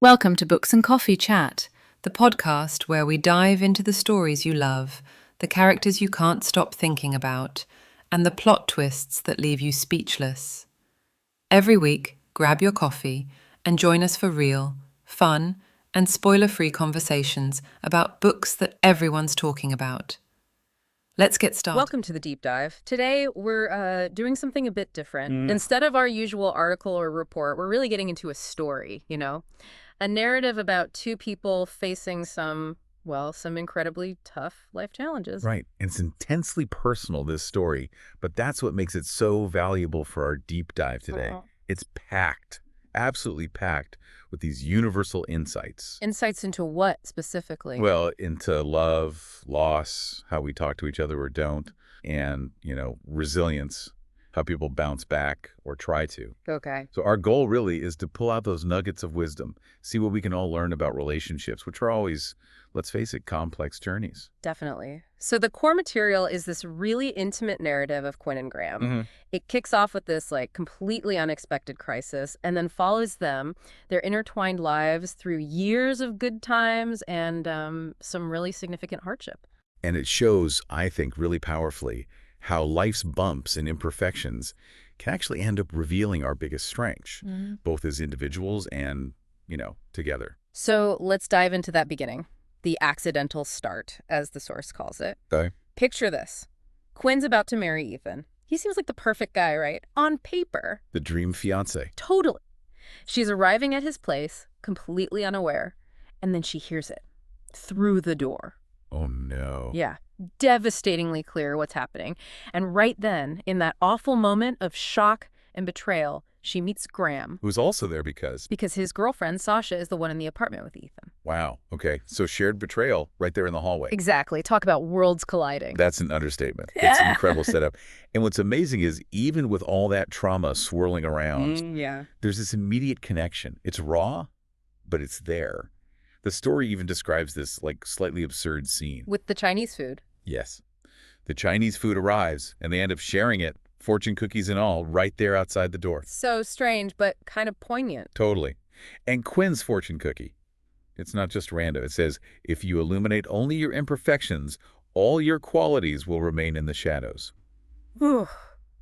Welcome to Books and Coffee Chat, the podcast where we dive into the stories you love, the characters you can't stop thinking about, and the plot twists that leave you speechless. Every week, grab your coffee and join us for real, fun, and spoiler-free conversations about books that everyone's talking about. Let's get started. Welcome to the deep dive. Today, we're doing something a bit different. Instead of our usual article or report, we're really getting into a story, a narrative about two people facing some incredibly tough life challenges. Right. And it's intensely personal, this story, but that's what makes it so valuable for our deep dive today. It's packed, absolutely packed with these universal insights. Insights into what specifically? Well, into love, loss, how we talk to each other or don't, and, resilience, how people bounce back or try to. Okay. So our goal really is to pull out those nuggets of wisdom, see what we can all learn about relationships, which are always, let's face it, complex journeys. Definitely. So the core material is this really intimate narrative of Quinn and Graham. It kicks off with this completely unexpected crisis and then follows them, their intertwined lives through years of good times and some really significant hardship. And it shows, I think, really powerfully how life's bumps and imperfections can actually end up revealing our biggest strengths, both as individuals and, together. So let's dive into that beginning. The accidental start, as the source calls it. Okay. Picture this. Quinn's about to marry Ethan. He seems like the perfect guy, right? On paper. The dream fiancé. Totally. She's arriving at his place, completely unaware, and then she hears it. Through the door. Oh, no. Yeah. Devastatingly clear what's happening. And right then, in that awful moment of shock and betrayal, she meets Graham. Who's also there because his girlfriend, Sasha, is the one in the apartment with Ethan. Wow. Okay. So shared betrayal right there in the hallway. Exactly. Talk about worlds colliding. That's an understatement. It's an incredible setup. And what's amazing is even with all that trauma swirling around, there's this immediate connection. It's raw, but it's there. The story even describes this slightly absurd scene. With the Chinese food. Yes. The Chinese food arrives and they end up sharing it, fortune cookies and all, right there outside the door. So strange, but kind of poignant. Totally. And Quinn's fortune cookie. It's not just random. It says, if you illuminate only your imperfections, all your qualities will remain in the shadows. Whew.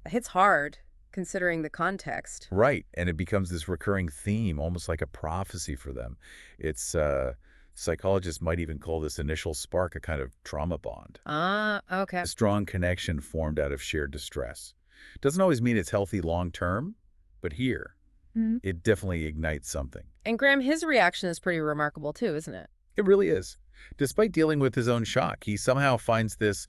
That hits hard, considering the context. Right. And it becomes this recurring theme, almost like a prophecy for them. It's, psychologists might even call this initial spark a kind of trauma bond. Okay. A strong connection formed out of shared distress. Doesn't always mean it's healthy long-term, but here, it definitely ignites something. And Graham, his reaction is pretty remarkable too, isn't it? It really is. Despite dealing with his own shock, he somehow finds this,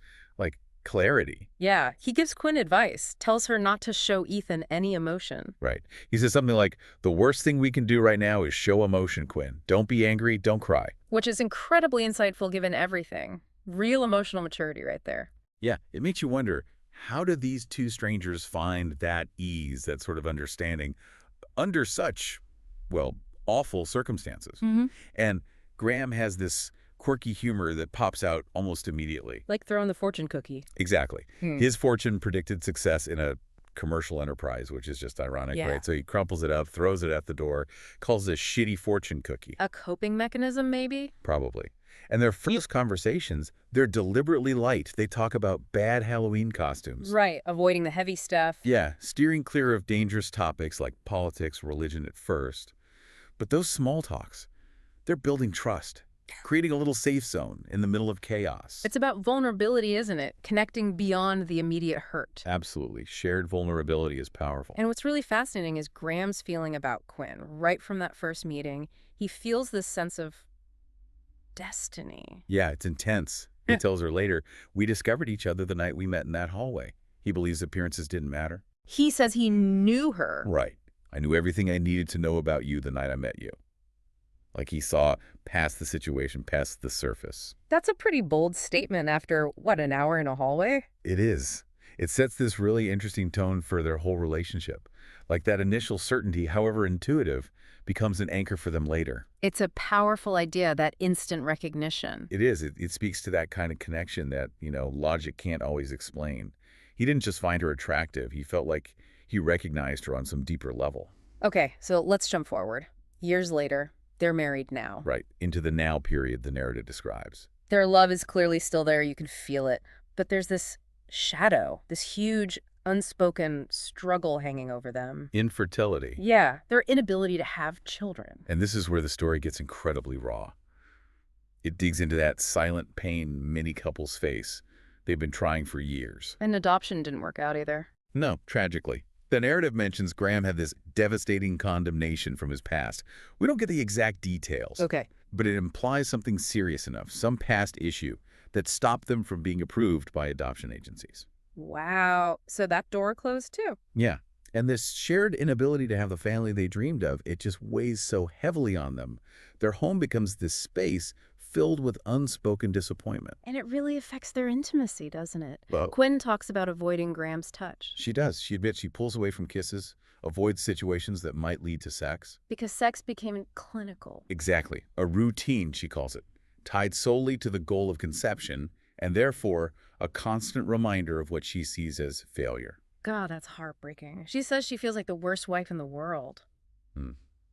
clarity. Yeah, he gives Quinn advice, tells her not to show Ethan any emotion. Right. He says something like, the worst thing we can do right now is show emotion, Quinn. Don't be angry, don't cry. Which is incredibly insightful given everything. Real emotional maturity right there. Yeah, it makes you wonder, how do these two strangers find that ease, that sort of understanding, under such, awful circumstances? And Graham has this quirky humor that pops out almost immediately. Like throwing the fortune cookie. Exactly. His fortune predicted success in a commercial enterprise, which is just ironic, right? So he crumples it up, throws it at the door, calls it a shitty fortune cookie. A coping mechanism, maybe? Probably. And their first conversations, they're deliberately light. They talk about bad Halloween costumes. Right, avoiding the heavy stuff. Yeah, steering clear of dangerous topics like politics, religion at first. But those small talks, they're building trust, creating a little safe zone in the middle of chaos. It's about vulnerability, isn't it? Connecting beyond the immediate hurt. Absolutely. Shared vulnerability is powerful. And what's really fascinating is Graham's feeling about Quinn. Right from that first meeting, he feels this sense of destiny. Yeah, it's intense. He tells her later, we discovered each other the night we met in that hallway. He believes appearances didn't matter. He says he knew her. Right. I knew everything I needed to know about you the night I met you. Like he saw past the situation, past the surface. That's a pretty bold statement after, an hour in a hallway? It is. It sets this really interesting tone for their whole relationship. Like that initial certainty, however intuitive, becomes an anchor for them later. It's a powerful idea, that instant recognition. It is. It speaks to that kind of connection that, logic can't always explain. He didn't just find her attractive. He felt like he recognized her on some deeper level. Okay, so let's jump forward. Years later, They're married now. Right, into the now period the narrative describes. Their love is clearly still there. You can feel it. But there's this shadow, this huge, unspoken struggle hanging over them. Infertility. Yeah, their inability to have children. And this is where the story gets incredibly raw. It digs into that silent pain many couples face. They've been trying for years. And adoption didn't work out either. No, tragically. The narrative mentions Graham had this devastating condemnation from his past. We don't get the exact details. Okay. But it implies something serious enough, some past issue, that stopped them from being approved by adoption agencies. Wow. So that door closed too. Yeah. And this shared inability to have the family they dreamed of, it just weighs so heavily on them. Their home becomes this space filled with unspoken disappointment. And it really affects their intimacy, doesn't it? Well, Quinn talks about avoiding Graham's touch. she does. She admits she pulls away from kisses, avoids situations that might lead to sex. Because sex became clinical. Exactly. A routine, she calls it, tied solely to the goal of conception, and therefore a constant reminder of what she sees as failure. God, that's heartbreaking. She says she feels like the worst wife in the world.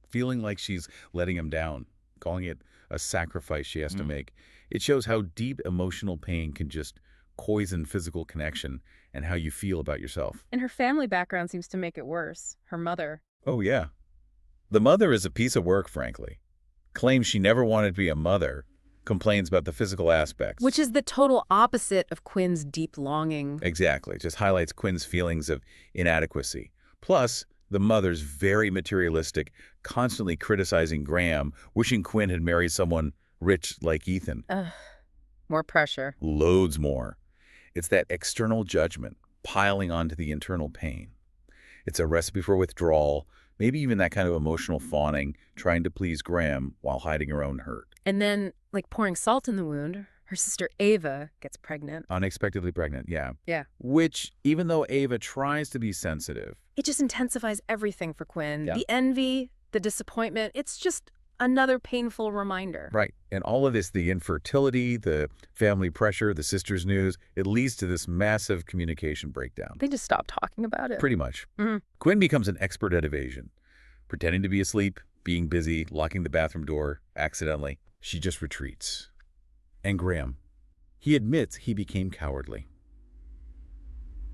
Feeling like she's letting him down, calling it a sacrifice she has to make. It shows how deep emotional pain can just poison physical connection and how you feel about yourself. And her family background seems to make it worse. Her mother. Oh, yeah. The mother is a piece of work, frankly. Claims she never wanted to be a mother, complains about the physical aspects. Which is the total opposite of Quinn's deep longing. Exactly. It just highlights Quinn's feelings of inadequacy. Plus, the mother's very materialistic, constantly criticizing Graham, wishing Quinn had married someone rich like Ethan. More pressure. Loads more. It's that external judgment piling onto the internal pain. It's a recipe for withdrawal, maybe even that kind of emotional fawning, trying to please Graham while hiding her own hurt. And then, like pouring salt in the wound, her sister Ava gets pregnant. Unexpectedly pregnant, yeah. Yeah. Which, even though Ava tries to be sensitive, It just intensifies everything for Quinn. Yeah. The envy, the disappointment, it's just another painful reminder. right, and all of this, the infertility, the family pressure, the sister's news, it leads to this massive communication breakdown. They just stop talking about it. Pretty much. Mhm. Quinn becomes an expert at evasion, pretending to be asleep, being busy, locking the bathroom door accidentally. She just retreats. And Graham, he admits he became cowardly.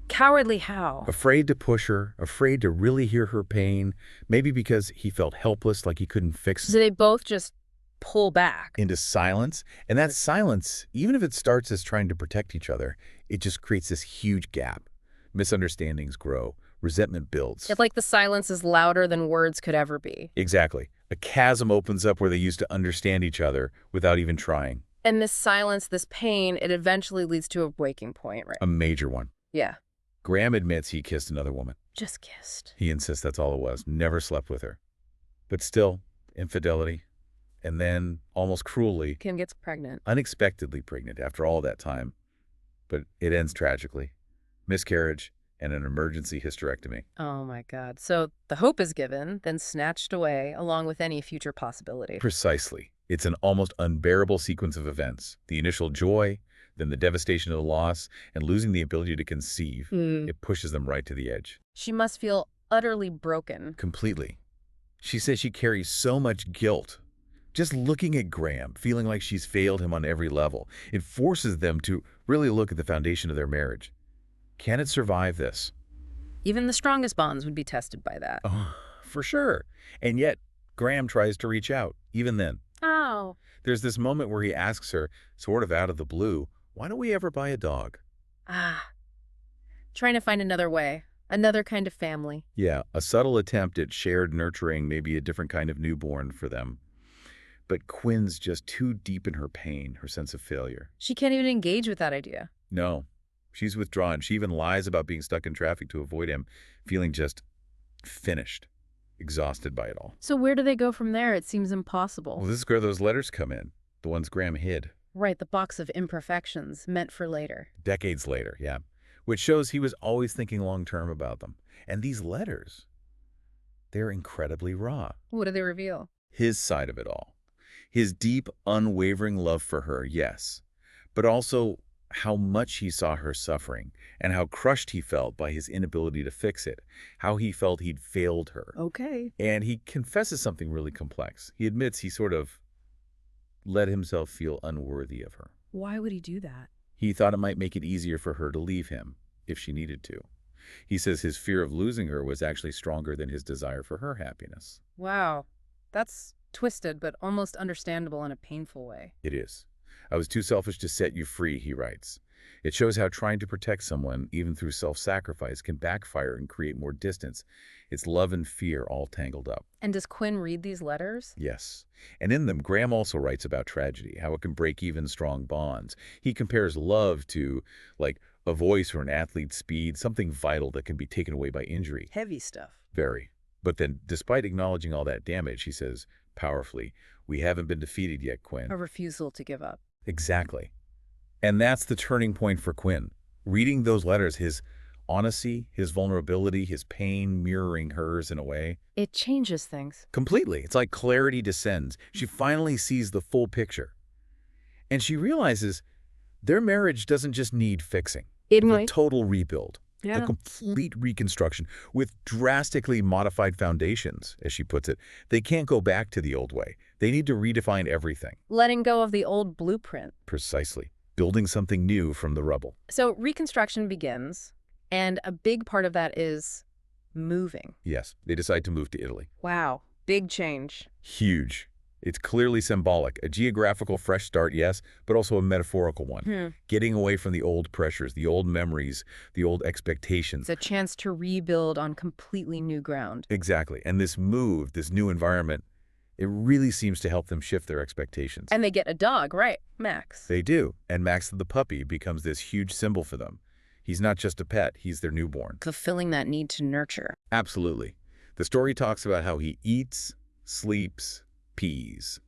Cowardly how? Afraid to push her, afraid to really hear her pain, maybe because he felt helpless, like he couldn't fix So they both just pull back. into silence. And that silence, even if it starts as trying to protect each other, it just creates this huge gap. Misunderstandings grow, resentment builds. It's like the silence is louder than words could ever be. Exactly. A chasm opens up where they used to understand each other without even trying. And this silence, this pain, it eventually leads to a breaking point, right? A major one. Yeah. Graham admits he kissed another woman. Just kissed. He insists that's all it was, never slept with her. But still, infidelity. And then, almost cruelly, Kim gets pregnant. unexpectedly pregnant after all that time. But it ends tragically. Miscarriage and an emergency hysterectomy. Oh my God. So the hope is given, then snatched away, along with any future possibility. Precisely. It's an almost unbearable sequence of events. The initial joy, then the devastation of the loss, and losing the ability to conceive. It pushes them right to the edge. She must feel utterly broken. Completely. She says she carries so much guilt. Just looking at Graham, feeling like she's failed him on every level, it forces them to really look at the foundation of their marriage. Can it survive this? Even the strongest bonds would be tested by that. Oh, for sure. And yet, Graham tries to reach out, even then. Oh. There's this moment where he asks her, sort of out of the blue, why don't we ever buy a dog? Trying to find another way, another kind of family. Yeah, a subtle attempt at shared nurturing, maybe a different kind of newborn for them. But Quinn's just too deep in her pain, her sense of failure. She can't even engage with that idea. No, she's withdrawn. She even lies about being stuck in traffic to avoid him, feeling just finished, exhausted by it all. So where do they go from there? It seems impossible. Well, this is where those letters come in, the ones Graham hid. Right, the box of imperfections, meant for later. Decades later, yeah. Which shows he was always thinking long-term about them. And these letters, they're incredibly raw. What do they reveal? His side of it all. His deep, unwavering love for her, yes. But also how much he saw her suffering and how crushed he felt by his inability to fix it, how he felt he'd failed her. Okay. And he confesses something really complex. He admits he sort of let himself feel unworthy of her. Why would he do that? He thought it might make it easier for her to leave him if she needed to. He says his fear of losing her was actually stronger than his desire for her happiness. Wow. That's twisted, but almost understandable in a painful way. It is. I was too selfish to set you free, he writes. It shows how trying to protect someone, even through self-sacrifice, can backfire and create more distance. It's love and fear all tangled up. And does Quinn read these letters? Yes. And in them, Graham also writes about tragedy, how it can break even strong bonds. He compares love to, like, a voice or an athlete's speed, something vital that can be taken away by injury. Heavy stuff. Very. But then, despite acknowledging all that damage, he says, powerfully, "We haven't been defeated yet, Quinn." A refusal to give up. Exactly. And that's the turning point for Quinn. Reading those letters, his honesty, his vulnerability, his pain mirroring hers in a way. It changes things. Completely. It's like clarity descends. She finally sees the full picture. And she realizes their marriage doesn't just need fixing. A total rebuild. A complete reconstruction with drastically modified foundations, as she puts it. They can't go back to the old way. They need to redefine everything. Letting go of the old blueprint. Precisely. Building something new from the rubble. So reconstruction begins, and a big part of that is moving. Yes, they decide to move to Italy. Wow. Big change. Huge. It's clearly symbolic. A geographical fresh start, yes, but also a metaphorical one. Getting away from the old pressures, the old memories, the old expectations. It's a chance to rebuild on completely new ground. Exactly. And this move, this new environment, it really seems to help them shift their expectations. And they get a dog, right? Max. They do. And Max the puppy becomes this huge symbol for them. He's not just a pet, he's their newborn. Fulfilling that need to nurture. Absolutely. The story talks about how he eats, sleeps, pees.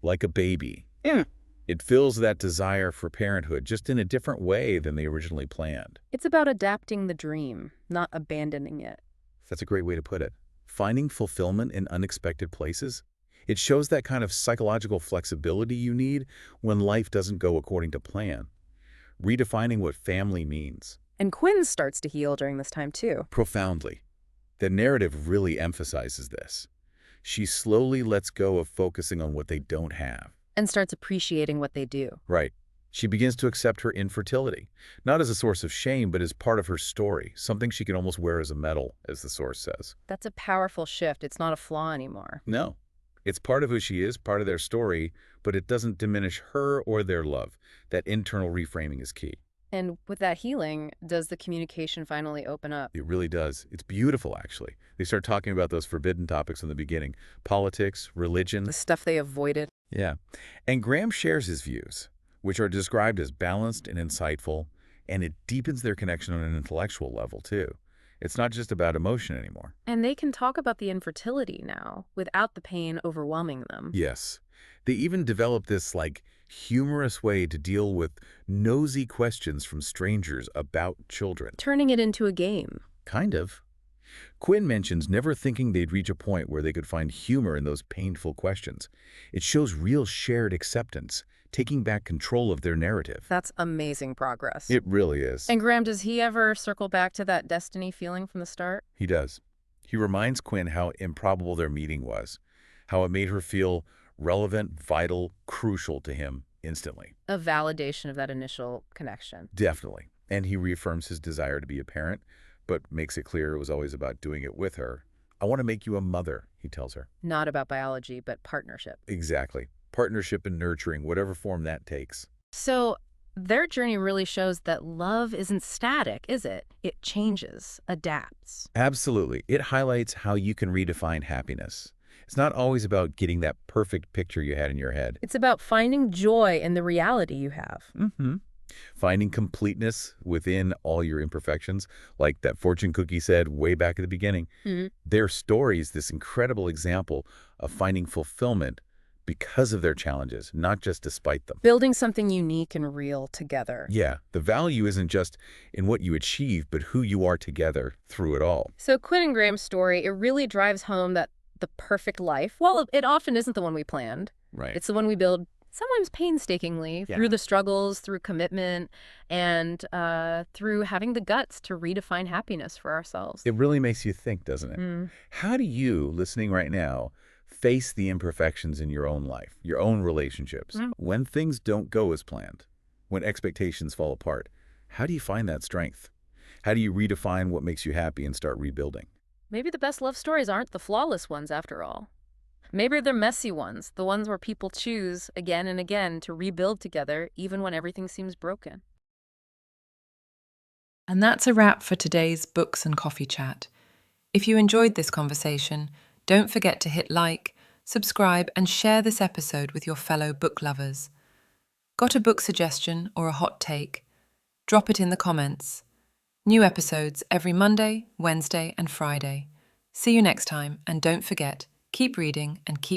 Like a baby. Yeah. It fills that desire for parenthood just in a different way than they originally planned. It's about adapting the dream, not abandoning it. That's a great way to put it. Finding fulfillment in unexpected places. It shows that kind of psychological flexibility you need when life doesn't go according to plan. Redefining what family means. And Quinn starts to heal during this time too. Profoundly. The narrative really emphasizes this. She slowly lets go of focusing on what they don't have. And starts appreciating what they do. Right. She begins to accept her infertility, not as a source of shame, but as part of her story, something she can almost wear as a medal, as the source says. That's a powerful shift. It's not a flaw anymore. No. It's part of who she is, part of their story, but it doesn't diminish her or their love. That internal reframing is key. And with that healing, does the communication finally open up? It really does. It's beautiful, actually. They start talking about those forbidden topics in the beginning. Politics, religion. The stuff they avoided. Yeah. And Graham shares his views, which are described as balanced and insightful, and it deepens their connection on an intellectual level, too. It's not just about emotion anymore. And they can talk about the infertility now, without the pain overwhelming them. Yes. They even develop this, humorous way to deal with nosy questions from strangers about children. Turning it into a game. Kind of. Quinn mentions never thinking they'd reach a point where they could find humor in those painful questions. It shows real shared acceptance, taking back control of their narrative. That's amazing progress. It really is. And Graham, does he ever circle back to that destiny feeling from the start? He does. He reminds Quinn how improbable their meeting was, how it made her feel relevant, vital, crucial to him instantly. A validation of that initial connection. Definitely. And he reaffirms his desire to be a parent, but makes it clear it was always about doing it with her. "I want to make you a mother," he tells her. Not about biology, but partnership. Exactly. Partnership and nurturing, whatever form that takes. So their journey really shows that love isn't static, is it? It changes, adapts. Absolutely. It highlights how you can redefine happiness. It's not always about getting that perfect picture you had in your head. It's about finding joy in the reality you have. Finding completeness within all your imperfections, like that fortune cookie said way back at the beginning. Their story is this incredible example of finding fulfillment because of their challenges, not just despite them. Building something unique and real together. Yeah, the value isn't just in what you achieve, but who you are together through it all. So Quinn and Graham's story, it really drives home that the perfect life, well, it often isn't the one we planned. Right. It's the one we build sometimes painstakingly, Yeah. through the struggles, through commitment, and through having the guts to redefine happiness for ourselves. It really makes you think, doesn't it? Mm. How do you, listening right now, face the imperfections in your own life, your own relationships? When things don't go as planned, when expectations fall apart, how do you find that strength? How do you redefine what makes you happy and start rebuilding? Maybe the best love stories aren't the flawless ones after all. Maybe they're messy ones, the ones where people choose again and again to rebuild together even when everything seems broken. And that's a wrap for today's Books and Coffee Chat. If you enjoyed this conversation, don't forget to hit like, subscribe, and share this episode with your fellow book lovers. Got a book suggestion or a hot take? Drop it in the comments. New episodes every Monday, Wednesday, and Friday. See you next time, and don't forget, keep reading and keep